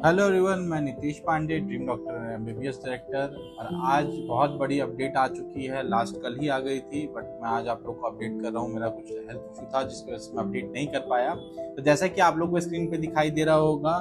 Hello everyone, मैं Nitish Pandey, dream doctor MBBS director. और आज बहुत बड़ी अपडेट आ चुकी है। लास्ट कल ही आ गई थी, बट मैं आज आप लोग को अपडेट कर रहा हूँ। मेरा कुछ हेल्थ इशू था जिसकी वजह से मैं अपडेट नहीं कर पाया। तो जैसा कि आप लोग को स्क्रीन पे दिखाई दे रहा होगा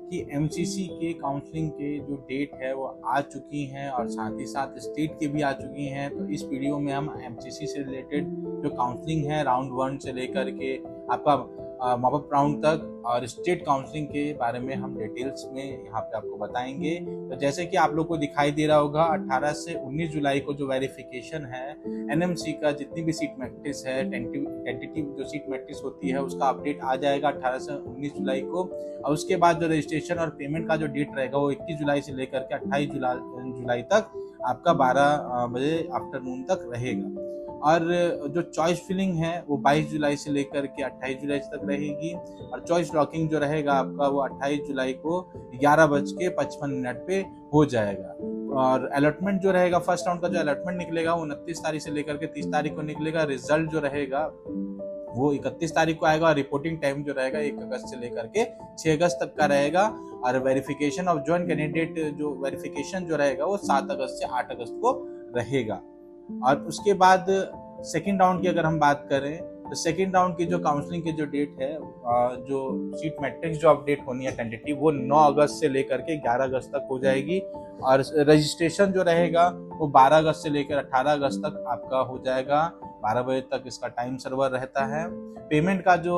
कि एमसीसी के काउंसलिंग के जो डेट है वो आ चुकी हैं और साथ ही साथ स्टेट के भी आ चुकी हैं। तो इस वीडियो में हम एमसीसी से रिलेटेड जो काउंसलिंग है राउंड 1 से लेकर के आपका मॉपअप राउंड तक और स्टेट काउंसलिंग के बारे में हम डिटेल्स में यहाँ पे आपको बताएंगे। तो जैसे कि आप लोग को दिखाई दे रहा होगा, 18 से 19 जुलाई को जो वेरिफिकेशन है एनएमसी का, जितनी भी सीट मैट्रिक्स है, टेंटेटिव जो सीट मैट्रिक्स होती है उसका अपडेट आ जाएगा 18 से 19 जुलाई को। और उसके बाद जो रजिस्ट्रेशन और पेमेंट का जो डेट रहेगा वो 21 जुलाई से लेकर के 28 जुलाई तक आपका 12 बजे आफ्टरनून तक रहेगा। और जो चॉइस फिलिंग है वो 22 जुलाई से लेकर के 28 जुलाई तक रहेगी। और चॉइस लॉकिंग जो रहेगा आपका वो 28 जुलाई को 11:55 पे हो जाएगा। और अलॉटमेंट जो रहेगा, फर्स्ट राउंड का जो अलॉटमेंट निकलेगा वो 29 तारीख से लेकर के 30 तारीख को निकलेगा। रिजल्ट जो रहेगा वो 31 तारीख को आएगा। और रिपोर्टिंग टाइम जो रहेगा 1 अगस्त से लेकर के 6 अगस्त तक का रहेगा। और वेरिफिकेशन ऑफ जॉइंट कैंडिडेट जो वेरिफिकेशन जो रहेगा वो 7 अगस्त से 8 अगस्त को रहेगा। और उसके बाद सेकेंड राउंड की अगर हम बात करें तो सेकेंड राउंड की जो काउंसलिंग की जो डेट है, जो सीट मैट्रिक्स जो अपडेट होनी है टेंटेटिव, वो 9 अगस्त से लेकर के 11 अगस्त तक हो जाएगी। और रजिस्ट्रेशन जो रहेगा वो 12 अगस्त से लेकर 18 अगस्त तक आपका हो जाएगा। 12 बजे तक इसका टाइम सर्वर रहता है। पेमेंट का जो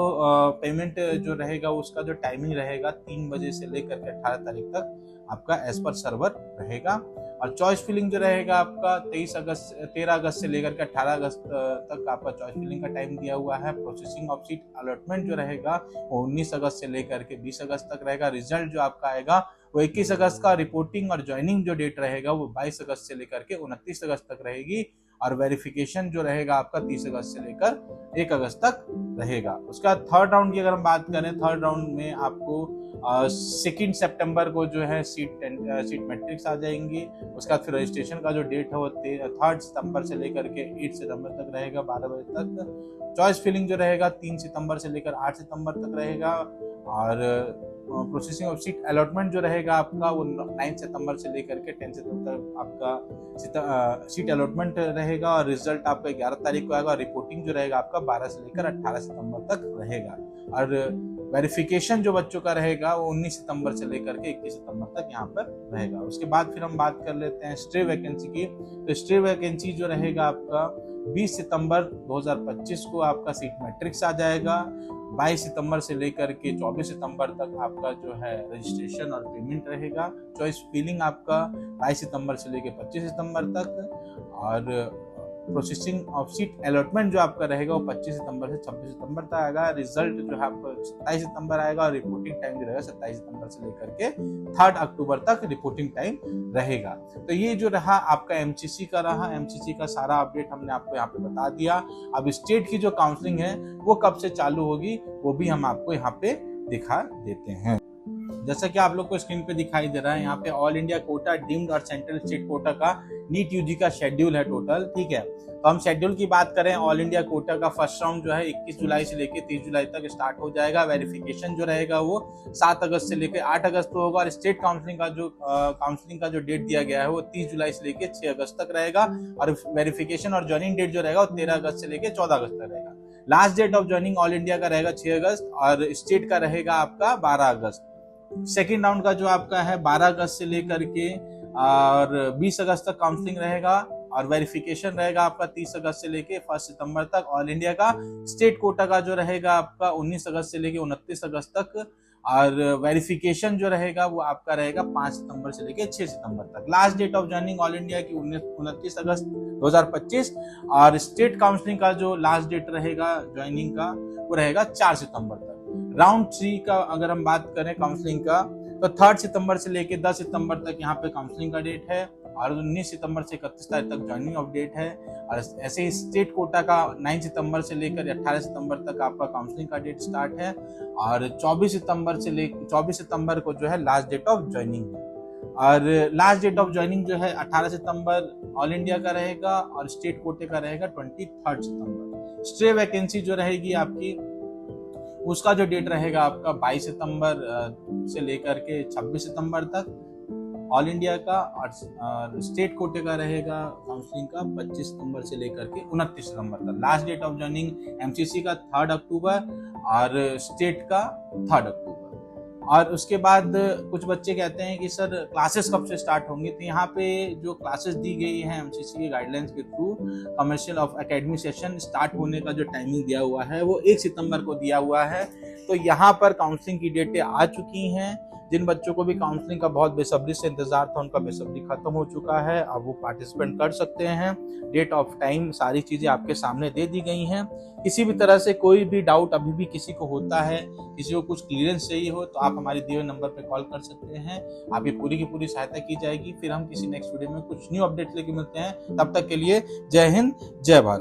पेमेंट जो रहेगा उसका जो टाइमिंग रहेगा 3 बजे से लेकर के 18 तारीख तक आपका एज पर सर्वर रहेगा। और चॉइस फिलिंग जो रहेगा आपका 13 अगस्त से लेकर के 18 अगस्त तक आपका चॉइस फिलिंग का टाइम दिया हुआ है। प्रोसेसिंग ऑफ सीट अलॉटमेंट जो रहेगा वो 19 अगस्त से लेकर के 20 अगस्त तक रहेगा। रिजल्ट जो आपका आएगा वो 21 अगस्त का। रिपोर्टिंग और ज्वाइनिंग जो डेट रहेगा वो 22 अगस्त से लेकर के 29 अगस्त तक रहेगी। और वेरिफिकेशन जो रहेगा आपका 30 अगस्त से लेकर 1 अगस्त तक रहेगा। उसका थर्ड राउंड की अगर हम बात करें, थर्ड राउंड में आपको 2 सितंबर को जो है सीट मैट्रिक्स आ जाएंगी। उसका फिर रजिस्ट्रेशन का जो डेट है वो 3 सितंबर से लेकर के 8 सितंबर तक रहेगा 12 बजे तक। चॉइस फिलिंग जो रहेगा 3 सितंबर से लेकर 8 सितंबर तक रहेगा। और प्रोसेसिंग ऑफ सीट अलॉटमेंट जो रहेगा आपका वो 9 सितंबर से लेकर के 10 सितंबर तक आपका सीट अलॉटमेंट रहेगा। और रिजल्ट आपका 11 तारीख को आएगा। और रिपोर्टिंग जो रहेगा आपका 12 से लेकर 18 सितंबर तक रहेगा। और वेरिफिकेशन जो बच्चों का रहेगा वो 19 सितंबर से लेकर के 21 सितंबर तक यहाँ पर रहेगा। उसके बाद फिर हम बात कर लेते हैं स्टे वैकेंसी की। तो स्टे वैकेंसी जो रहेगा आपका 20 सितंबर 2025 को आपका सीट मैट्रिक्स आ जाएगा। 22 सितंबर से लेकर के 24 सितंबर तक आपका जो है रजिस्ट्रेशन और पेमेंट रहेगा। चॉइस फिलिंग आपका 22 सितंबर से लेकर 25 सितंबर तक। और प्रोसेसिंग ऑफ सीट अलॉटमेंट जो आपका रहेगा वो 25 सितंबर से 26 सितंबर तक आएगा। रिजल्ट जो है आपका 27 सितंबर आएगा। और रिपोर्टिंग टाइम जो रहेगा 27 सितंबर से लेकर के 3 अक्टूबर तक रिपोर्टिंग टाइम रहेगा। तो ये जो रहा आपका एमसीसी का रहा। एमसीसी का सारा अपडेट हमने आपको यहाँ पे बता दिया। अब स्टेट की जो काउंसलिंग है वो कब से चालू होगी वो भी हम आपको यहाँ पे दिखा देते हैं। जैसा कि आप लोग को स्क्रीन पे दिखाई दे रहा है, यहाँ पे ऑल इंडिया कोटा, डीम्ड और सेंट्रल स्टेट कोटा का नीट यूजी का शेड्यूल है टोटल। ठीक है, तो हम शेड्यूल की बात करें, ऑल इंडिया कोटा का फर्स्ट राउंड जो है 21 जुलाई से लेकर 30 जुलाई तक स्टार्ट हो जाएगा। वेरिफिकेशन जो रहेगा वो 7 अगस्त से लेकर 8 अगस्त को होगा। और स्टेट काउंसलिंग का जो डेट दिया गया है वो 30 जुलाई से लेकर 6 अगस्त तक रहेगा। और वेरिफिकेशन और ज्वाइनिंग डेट जो रहेगा वो 13 अगस्त से लेकर 14 अगस्त तक रहेगा। Last date of joining all India का रहेगा 6 अगस्त और स्टेट का रहेगा आपका 12 अगस्त। सेकेंड राउंड का जो आपका है 12 अगस्त से लेकर के और 20 अगस्त तक काउंसलिंग रहेगा। और वेरिफिकेशन रहेगा आपका 30 अगस्त से लेके 1 सितंबर तक। ऑल इंडिया का स्टेट कोटा का जो रहेगा आपका 19 अगस्त से लेके 29 अगस्त तक। और वेरिफिकेशन जो रहेगा वो आपका रहेगा 5 सितंबर से लेके 6 सितंबर तक। Last date of joining all India की 29 अगस्त 2025। और स्टेट काउंसलिंग का जो लास्ट डेट रहेगा ज्वाइनिंग का वो रहेगा 4 सितंबर तक। राउंड 3 का अगर हम बात करें काउंसलिंग का, तो 3 सितंबर से लेके 10 सितंबर तक यहाँ पे काउंसलिंग का डेट है। और 19 सितंबर से 31 तारीख तक ज्वाइनिंग ऑफ डेट है। और ऐसे ही स्टेट कोटा का 9 सितंबर से लेकर 18 सितंबर तक आपका काउंसलिंग का डेट स्टार्ट है। और 24 सितंबर को जो है लास्ट डेट ऑफ ज्वाइनिंग है। और लास्ट डेट ऑफ ज्वाइनिंग जो है 18 सितंबर ऑल इंडिया का रहेगा। और स्टेट कोटे का रहेगा 23 सितंबर। स्टे वैकेंसी जो रहेगी आपकी उसका जो डेट रहेगा आपका 22 सितंबर से लेकर के 26 सितंबर तक ऑल इंडिया का, और स्टेट कोटे का रहेगा काउंसलिंग का 25 सितंबर से लेकर के 29 सितंबर तक। Last date of joining MCC का 3 अक्टूबर और स्टेट का 3 अक्टूबर। और उसके बाद कुछ बच्चे कहते हैं कि सर क्लासेस कब से स्टार्ट होंगी, तो यहाँ पे जो क्लासेस दी गई है एमसीसी के गाइडलाइंस के through, commercial of academy session start होने का जो टाइमिंग दिया हुआ है वो 1 सितंबर को दिया हुआ है। तो यहाँ पर काउंसलिंग की डेटें आ चुकी हैं। जिन बच्चों को भी काउंसलिंग का बहुत बेसब्री से इंतजार था, उनका बेसब्री खत्म हो चुका है, अब वो पार्टिसिपेंट कर सकते हैं। डेट ऑफ टाइम सारी चीजें आपके सामने दे दी गई हैं। किसी भी तरह से कोई भी डाउट अभी भी किसी को होता है, किसी को कुछ क्लियरेंस चाहिए हो, तो आप हमारे दिए हुए नंबर पे कॉल कर सकते हैं। आपकी पूरी की पूरी सहायता की जाएगी। फिर हम किसी नेक्स्ट वीडियो में कुछ न्यू अपडेट लेके मिलते हैं। तब तक के लिए जय हिंद, जय भारत।